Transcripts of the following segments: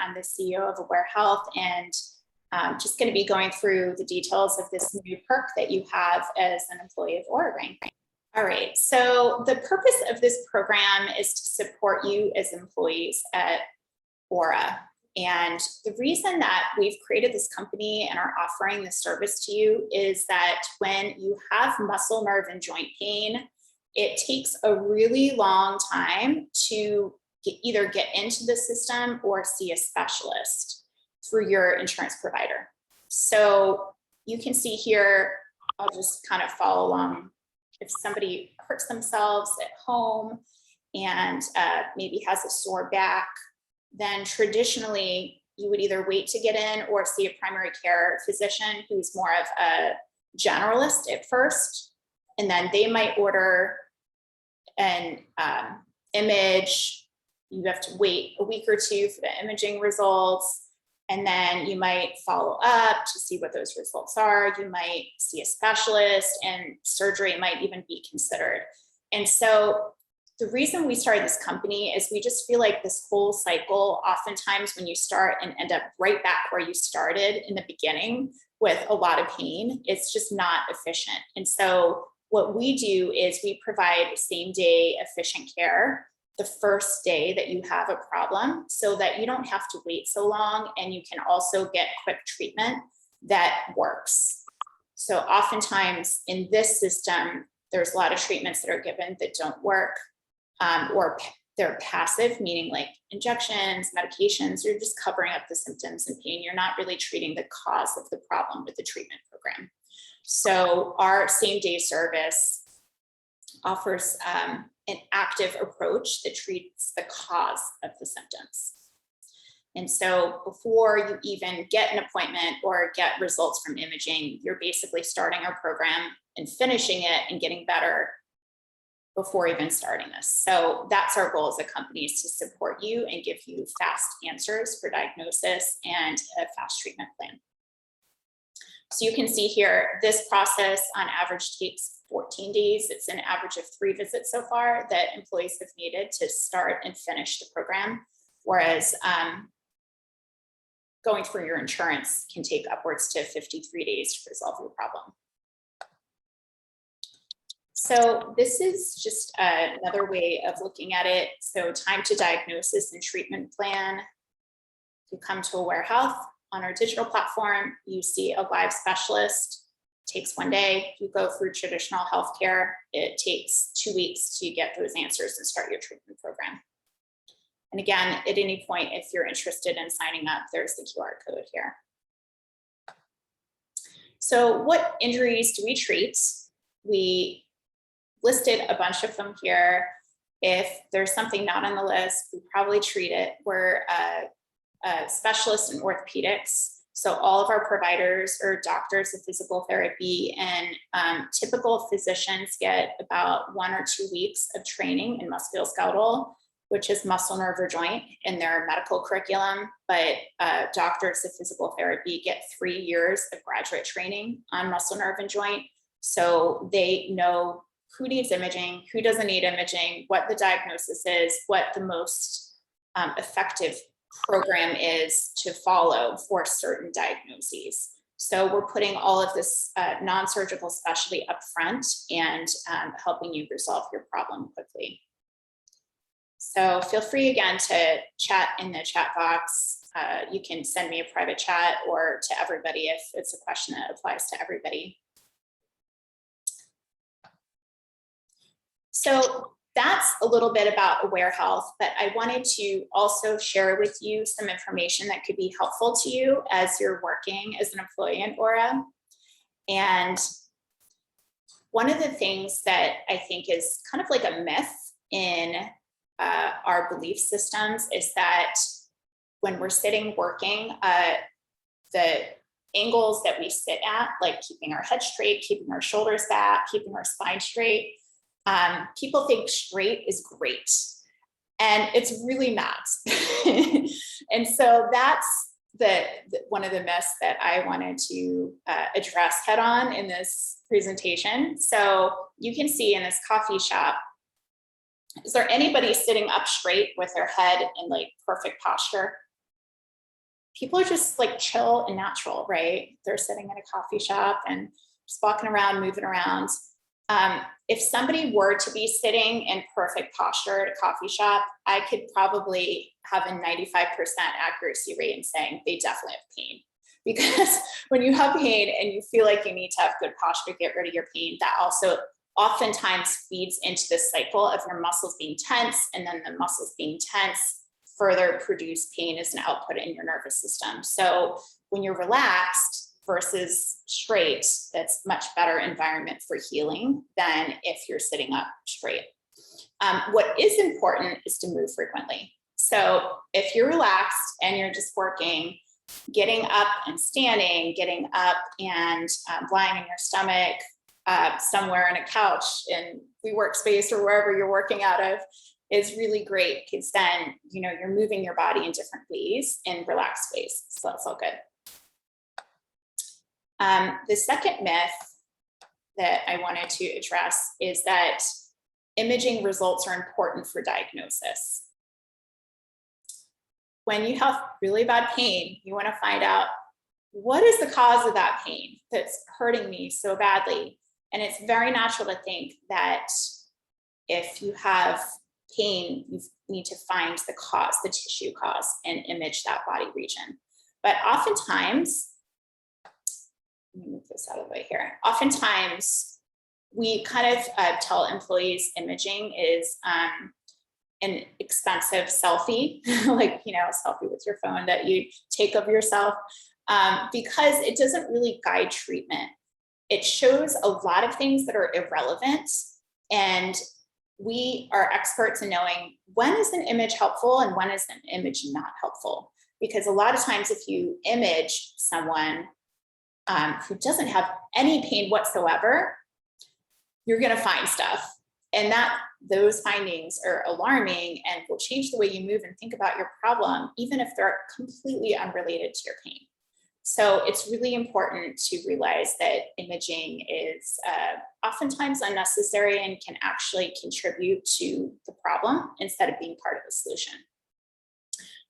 I'm the CEO of Aware Health, and just going to be going through the details of this new perk that you have as an employee of Oura Ring. All right, so the purpose of this program is to support you as employees at Oura. And the reason that we've created this company and are offering this service to you is that when you have muscle, nerve, and joint pain, it takes a really long time to either get into the system or see a specialist through your insurance provider. So you can see here, I'll just kind of follow along. If somebody hurts themselves at home and maybe has a sore back, then traditionally you would either wait to get in or see a primary care physician who's more of a generalist at first, and then they might order an image. You have to wait a week or two for the imaging results, and then you might follow up to see what those results are. You might see a specialist, and surgery might even be considered. And so the reason we started this company is we just feel like this whole cycle, oftentimes when you start and end up right back where you started in the beginning with a lot of pain, it's just not efficient. And so what we do is we provide same day efficient care the first day that you have a problem, so that you don't have to wait so long, and you can also get quick treatment that works. So oftentimes in this system, there's a lot of treatments that are given that don't work, or they're passive, meaning like injections, medications. You're just covering up the symptoms and pain. You're not really treating the cause of the problem with the treatment program. So our same day service offers an active approach that treats the cause of the symptoms. And so before you even get an appointment or get results from imaging, you're basically starting our program and finishing it and getting better before even starting this. So that's our goal as a company, is to support you and give you fast answers for diagnosis and a fast treatment plan. So you can see here, this process on average takes 14 days. It's an average of 3 visits so far that employees have needed to start and finish the program, whereas going through your insurance can take upwards to 53 days to resolve your problem. So this is just another way of looking at it. So time to diagnosis and treatment plan. You come to Aware Health. On our digital platform, you see a live specialist. It takes 1 day. You go through traditional healthcare. It takes 2 weeks to get those answers and start your treatment program. And again, at any point, if you're interested in signing up, there's the QR code here. So what injuries do we treat? We listed a bunch of them here. If there's something not on the list, we probably treat it. We're a specialist in orthopedics. So all of our providers are doctors of physical therapy, and typical physicians get about 1 or 2 weeks of training in musculoskeletal, which is muscle, nerve, or joint in their medical curriculum. But doctors of physical therapy get 3 years of graduate training on muscle, nerve, and joint. So they know who needs imaging, who doesn't need imaging, what the diagnosis is, what the most effective program is to follow for certain diagnoses. So we're putting all of this non-surgical specialty up front and helping you resolve your problem quickly. So feel free again to chat in the chat box. You can send me a private chat or to everybody if it's a question that applies to everybody. So that's a little bit about Aware Health, but I wanted to also share with you some information that could be helpful to you as you're working as an employee in Oura. And one of the things that I think is kind of like a myth in our belief systems is that when we're sitting working, the angles that we sit at, like keeping our head straight, keeping our shoulders back, keeping our spine straight, people think straight is great, and it's really not. And so that's one of the myths that I wanted to address head on in this presentation. So you can see in this coffee shop, is there anybody sitting up straight with their head in like perfect posture? people are just like chill and natural, right? They're sitting in a coffee shop and just walking around, moving around. If somebody were to be sitting in perfect posture at a coffee shop, I could probably have a 95% accuracy rate in saying they definitely have pain. Because when you have pain and you feel like you need to have good posture to get rid of your pain, that also oftentimes feeds into this cycle of your muscles being tense, and then the muscles being tense further produce pain as an output in your nervous system. So when you're relaxed versus straight, that's much better environment for healing than if you're sitting up straight. What is important is to move frequently. So if you're relaxed and you're just working, getting up and standing, getting up and lying in your stomach, somewhere on a couch in the workspace or wherever you're working out of is really great, because then you're moving your body in different ways in relaxed ways. So that's all good. The second myth that I wanted to address is that imaging results are important for diagnosis. When you have really bad pain, you want to find out, what is the cause of that pain that's hurting me so badly? And it's very natural to think that if you have pain, you need to find the cause, the tissue cause, and image that body region. But oftentimes, let me move this out of the way here. Oftentimes, we kind of tell employees imaging is an expensive selfie, like, a selfie with your phone that you take of yourself, because it doesn't really guide treatment. It shows a lot of things that are irrelevant, and we are experts in knowing when is an image helpful and when is an image not helpful. Because a lot of times if you image someone who doesn't have any pain whatsoever, you're going to find stuff. And those findings are alarming and will change the way you move and think about your problem, even if they're completely unrelated to your pain. So it's really important to realize that imaging is oftentimes unnecessary and can actually contribute to the problem instead of being part of the solution.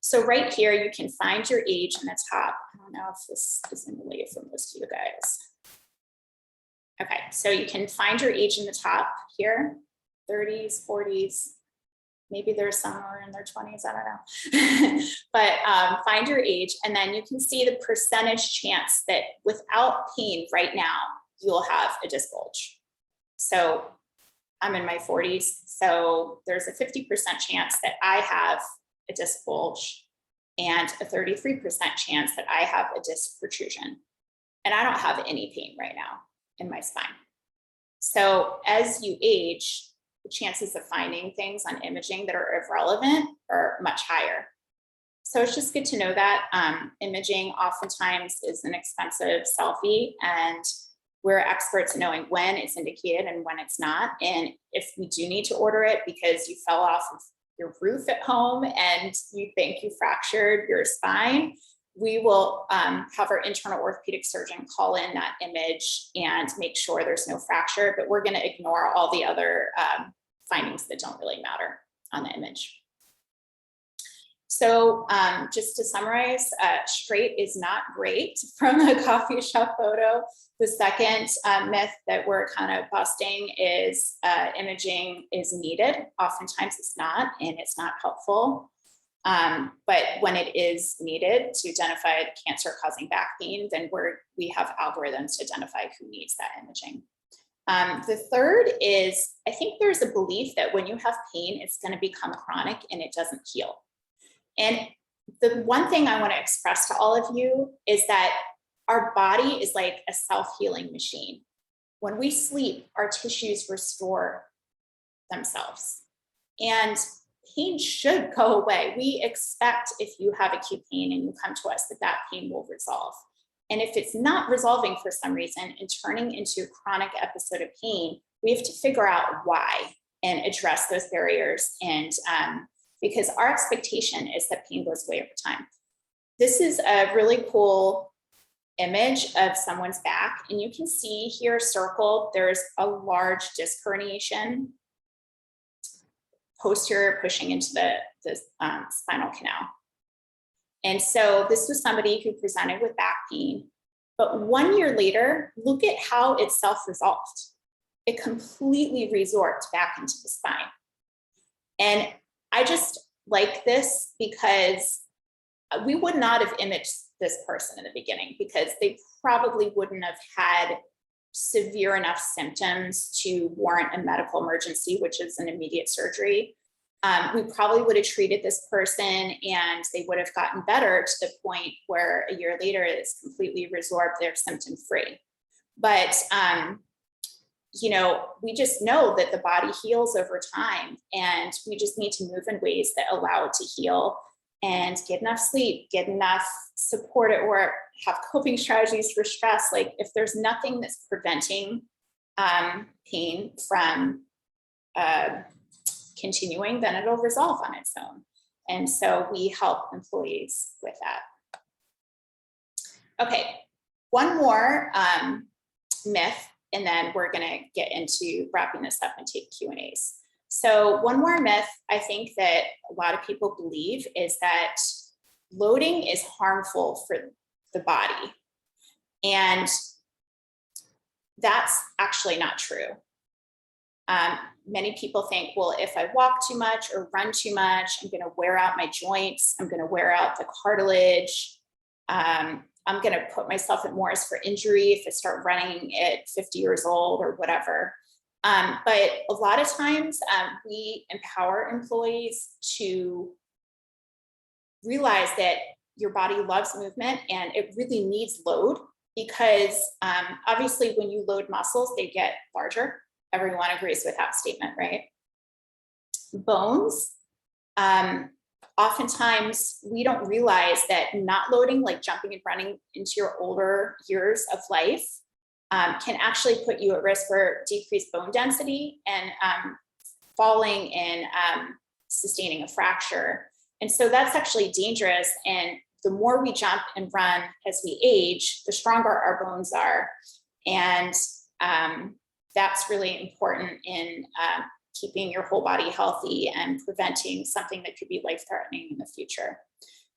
So right here, you can find your age in the top. I don't know if this is in the way for most of you guys. Okay, so you can find your age in the top here, 30s, 40s, maybe there's some who are in their 20s, I don't know. But find your age, and then you can see the percentage chance that without pain right now, you'll have a disc bulge. So I'm in my 40s, so there's a 50% chance that I have a disc bulge and a 33% chance that I have a disc protrusion. And I don't have any pain right now in my spine. So as you age, the chances of finding things on imaging that are irrelevant are much higher. So it's just good to know that imaging oftentimes is an expensive selfie, and we're experts in knowing when it's indicated and when it's not. And if we do need to order it because you fell off of your roof at home and you think you fractured your spine, we will have our internal orthopedic surgeon call in that image and make sure there's no fracture, but we're going to ignore all the other findings that don't really matter on the image. So just to summarize, straight is not great from the coffee shop photo. The second myth that we're kind of busting is imaging is needed. Oftentimes it's not, and it's not helpful. But when it is needed to identify cancer causing back pain, then we have algorithms to identify who needs that imaging. The third is, I think there's a belief that when you have pain, it's going to become chronic and it doesn't heal. And the one thing I want to express to all of you is that our body is like a self-healing machine. When we sleep, our tissues restore themselves. And pain should go away. We expect if you have acute pain and you come to us that pain will resolve. And if it's not resolving for some reason and turning into a chronic episode of pain, we have to figure out why and address those barriers. And because our expectation is that pain goes away over time. This is a really cool image of someone's back. And you can see here circled, there's a large disc herniation, posterior pushing into the spinal canal. And so this was somebody who presented with back pain. But 1 year later, look at how it self-resolved. It completely resorbed back into the spine. And I just like this because we would not have imaged this person in the beginning because they probably wouldn't have had severe enough symptoms to warrant a medical emergency, which is an immediate surgery. We probably would have treated this person and they would have gotten better to the point where a year later it's completely resorbed, they're symptom free. But, you know, we just know that the body heals over time and we just need to move in ways that allow it to heal and get enough sleep, get enough support at work, have coping strategies for stress. Like if there's nothing that's preventing pain from continuing, then it'll resolve on its own. And so we help employees with that. Okay, one more myth, and then we're gonna get into wrapping this up and take Q&As. So one more myth I think that a lot of people believe is that loading is harmful for the body. And that's actually not true. Many people think, well, if I walk too much or run too much, I'm gonna wear out my joints, I'm gonna wear out the cartilage, I'm gonna put myself at more risk for injury if I start running at 50 years old or whatever. But a lot of times we empower employees to realize that your body loves movement and it really needs load because obviously when you load muscles, they get larger. Everyone agrees with that statement, right? Bones, oftentimes we don't realize that not loading, like jumping and running into your older years of life, can actually put you at risk for decreased bone density and falling and sustaining a fracture. And so that's actually dangerous. And the more we jump and run as we age, the stronger our bones are. And that's really important in keeping your whole body healthy and preventing something that could be life-threatening in the future.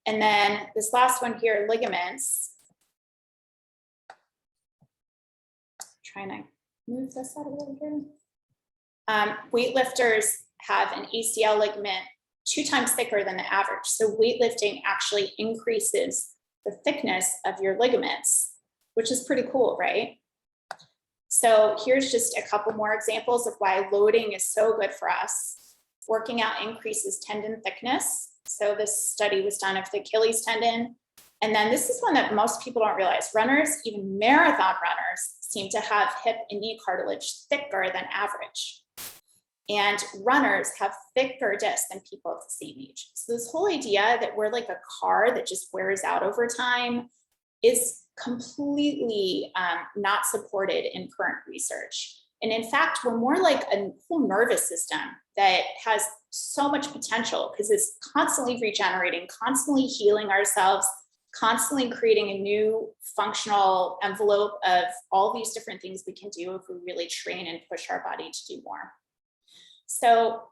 And then this last one here, ligaments. Trying to move this out a little here. Weightlifters have an ACL ligament 2 times thicker than the average. So weightlifting actually increases the thickness of your ligaments, which is pretty cool, right? So here's just a couple more examples of why loading is so good for us. Working out increases tendon thickness. So this study was done of the Achilles tendon. And then this is one that most people don't realize. Runners, even marathon runners, seem to have hip and knee cartilage thicker than average. And runners have thicker discs than people of the same age. So this whole idea that we're like a car that just wears out over time is completely not supported in current research. And in fact, we're more like a whole nervous system that has so much potential because it's constantly regenerating, constantly healing ourselves, constantly creating a new functional envelope of all these different things we can do if we really train and push our body to do more. So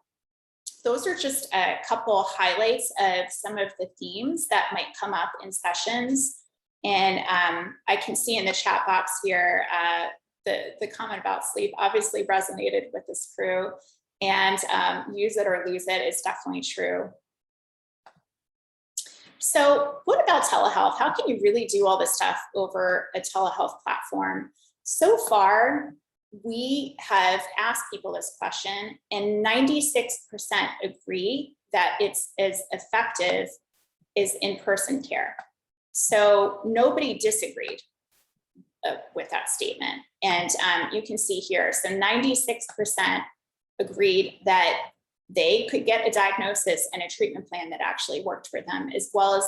those are just a couple highlights of some of the themes that might come up in sessions. And I can see in the chat box here, the comment about sleep obviously resonated with this crew, and use it or lose it is definitely true. So what about telehealth? How can you really do all this stuff over a telehealth platform? So far, we have asked people this question and 96% agree that it's as effective as in-person care. So nobody disagreed with that statement. And you can see here, so 96% agreed that they could get a diagnosis and a treatment plan that actually worked for them, as well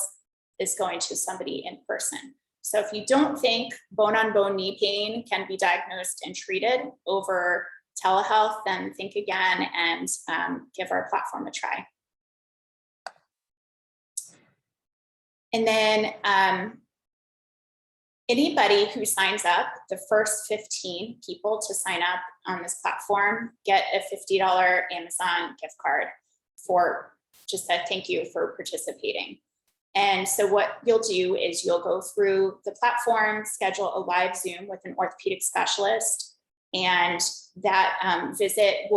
as going to somebody in person. So if you don't think bone-on-bone knee pain can be diagnosed and treated over telehealth, then think again and give our platform a try. And then anybody who signs up, the first 15 people to sign up on this platform get a $50 Amazon gift card for just a thank you for participating. And so what you'll do is you'll go through the platform, schedule a live Zoom with an orthopedic specialist, and that visit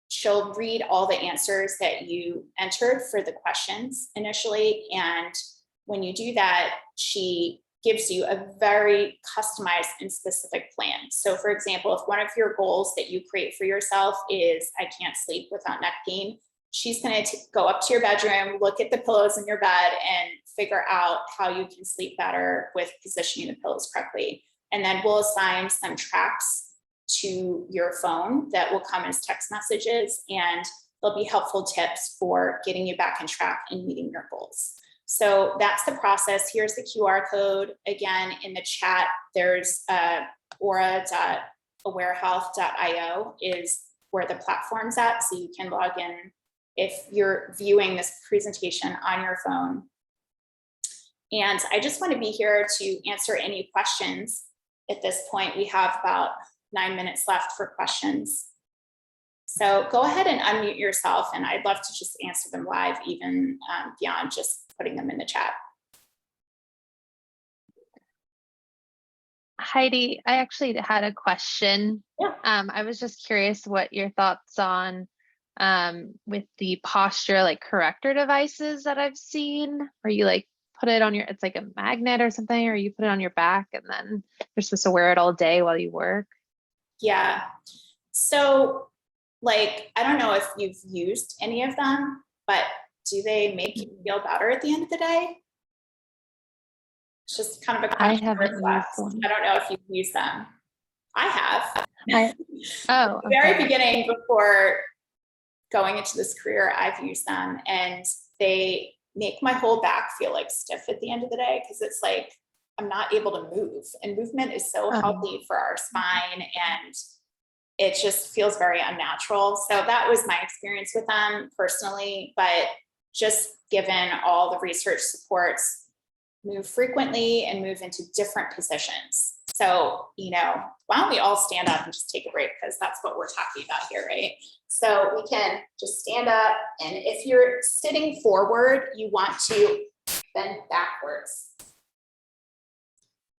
she'll read all the answers that you entered for the questions initially. And when you do that, she gives you a very customized and specific plan. So for example, if one of your goals that you create for yourself is, I can't sleep without neck pain, she's going to go up to your bedroom, look at the pillows in your bed, and figure out how you can sleep better with positioning the pillows correctly. And then we'll assign some tracks to your phone that will come as text messages, and there'll be helpful tips for getting you back on track and meeting your goals. So that's the process. Here's the QR code. Again, in the chat, there's aura.awarehealth.io is where the platform's at. So you can log in if you're viewing this presentation on your phone. And I just want to be here to answer any questions. At this point, we have about 9 minutes left for questions. So go ahead and unmute yourself, and I'd love to just answer them live, even beyond just putting them in the chat. Heidi, I actually had a question. Yeah. I was just curious what your thoughts on with the posture like corrector devices that I've seen, where you like put it on your, it's like a magnet or something, or you put it on your back and then you're supposed to wear it all day while you work. Yeah. So like, I don't know if you've used any of them, but do they make you feel better at the end of the day? It's just kind of a question. I haven't used one. I don't know if you've used them. I have. Oh, the very beginning, before going into this career, I've used them, and they make my whole back feel like stiff at the end of the day, because it's like I'm not able to move, and movement is so healthy for our spine, and it just feels very unnatural. So that was my experience with them personally, but just given all the research supports move frequently and move into different positions. So, you know, why don't we all stand up and just take a break, because that's what we're talking about here, right? So we can just stand up, and if you're sitting forward, you want to bend backwards.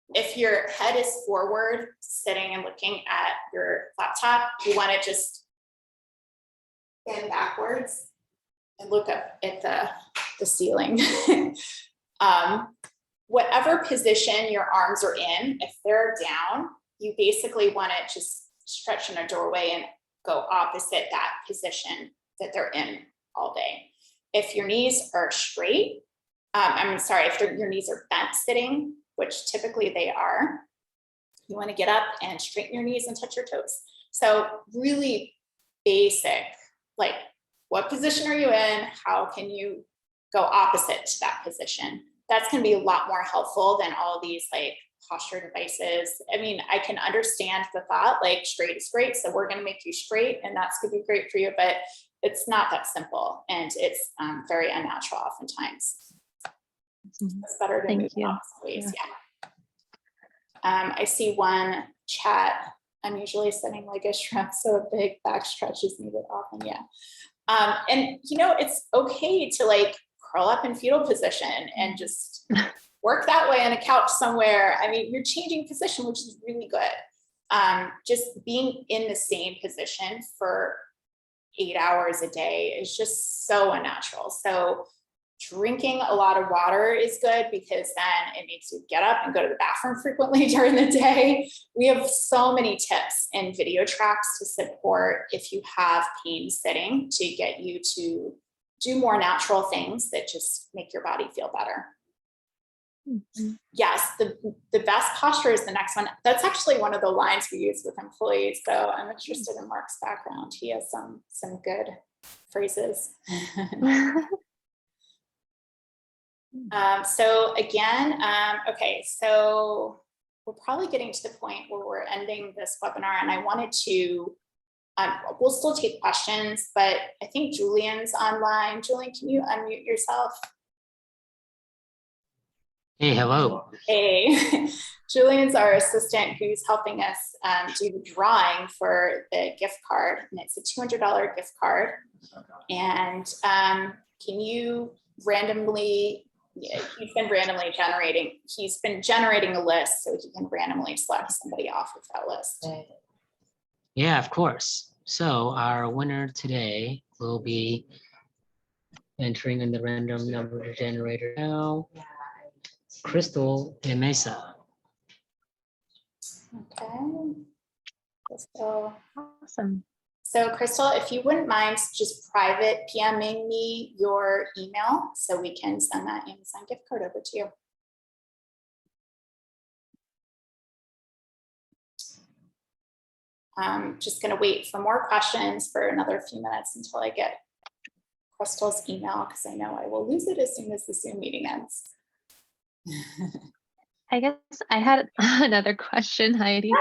If your head is forward, sitting and looking at your laptop, you want to just bend backwards and look up at the ceiling. Whatever position your arms are in, if they're down, you basically want to just stretch in a doorway and go opposite that position that they're in all day. If your knees are straight, if your knees are bent sitting, which typically they are, you want to get up and straighten your knees and touch your toes. So really basic, like what position are you in? How can you go opposite to that position? That's going to be a lot more helpful than all of these like posture devices. I mean, I can understand the thought like straight is great, so we're going to make you straight and that's going to be great for you, but it's not that simple, and it's very unnatural oftentimes. It's better to move in opposite ways. Yeah. I see one chat. I'm usually sitting like a shrimp, so a big back stretch is needed often. Yeah. And you know, it's okay to like curl up in fetal position and just work that way on a couch somewhere. I mean, you're changing position, which is really good. Just being in the same position for 8 hours a day is just so unnatural. So drinking a lot of water is good, because then it makes you get up and go to the bathroom frequently during the day. We have so many tips and video tracks to support if you have pain sitting, to get you to do more natural things that just make your body feel better. Yes, the best posture is the next one. That's actually one of the lines we use with employees. So I'm interested in Mark's background. He has some good phrases. So again, okay, so we're probably getting to the point where we're ending this webinar, and I wanted to, we'll still take questions, but I think Julian's online. Julian, can you unmute yourself? Hey, hello. Hey, Julian's our assistant who's helping us do the drawing for the gift card, and it's a $200 gift card. And can you randomly, yeah, he's been generating a list so he can randomly select somebody off of that list. Yeah, of course. So our winner today will be entering in the random number generator now, Crystal and Mesa. Okay. So, Awesome. so Crystal, if you wouldn't mind just private PMing me your email so we can send that Amazon gift card over to you. I'm just going to wait for more questions for another few minutes until I get Crystal's email, because I know I will lose it as soon as the Zoom meeting ends. I guess I had another question, Heidi.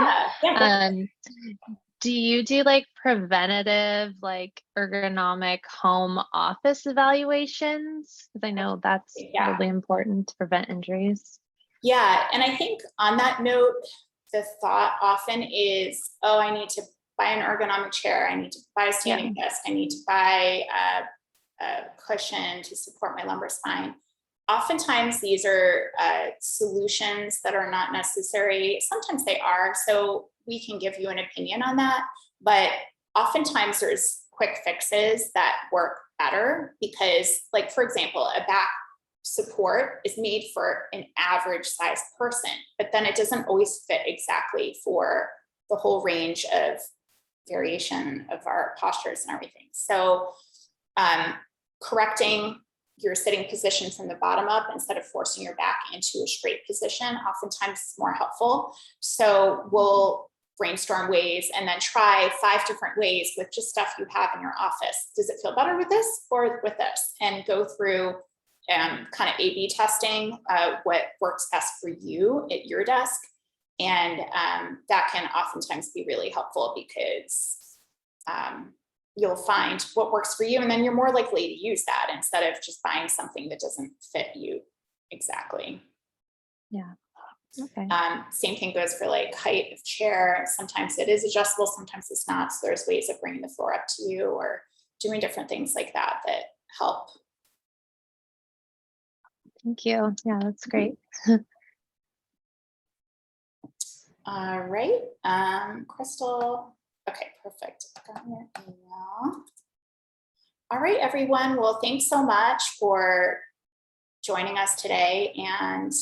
Yeah. Do you do like preventative, like ergonomic home office evaluations? Because I know that's probably important to prevent injuries. Yeah, and I think on that note, the thought often is, oh, I need to buy an ergonomic chair. I need to buy a standing desk. I need to buy a cushion to support my lumbar spine. Oftentimes these are solutions that are not necessary. Sometimes they are, so we can give you an opinion on that. But oftentimes there's quick fixes that work better because, like, for example, a back support is made for an average size person, but then it doesn't always fit exactly for the whole range of variation of our postures and everything. So correcting your sitting position from the bottom up instead of forcing your back into a straight position oftentimes is more helpful. So we'll brainstorm ways and then try 5 different ways with just stuff you have in your office. Does it feel better with this or with this? And go through kind of A/B testing what works best for you at your desk. And that can oftentimes be really helpful because you'll find what works for you, and then you're more likely to use that instead of just buying something that doesn't fit you exactly. Yeah. Okay. Same thing goes for like height of chair. Sometimes it is adjustable, sometimes it's not. So there's ways of bringing the floor up to you or doing different things like that that help. Thank you. Yeah, that's great. All right, Crystal. Okay, perfect. Got your email. All right, everyone. Well, thanks so much for joining us today, and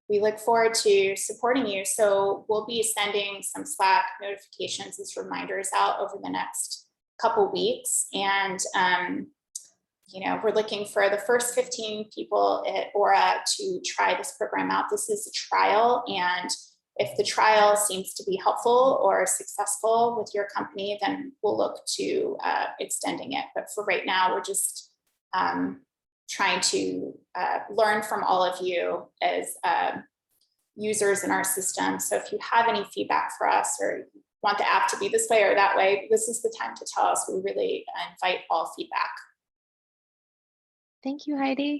we look forward to supporting you. So we'll be sending some Slack notifications as reminders out over the next couple weeks. And, you know, we're looking for the first 15 people at Oura to try this program out. This is a trial, and if the trial seems to be helpful or successful with your company, then we'll look to extending it. But for right now, we're just trying to learn from all of you as users in our system. So if you have any feedback for us or want the app to be this way or that way, this is the time to tell us. We really invite all feedback. Thank you, Heidi.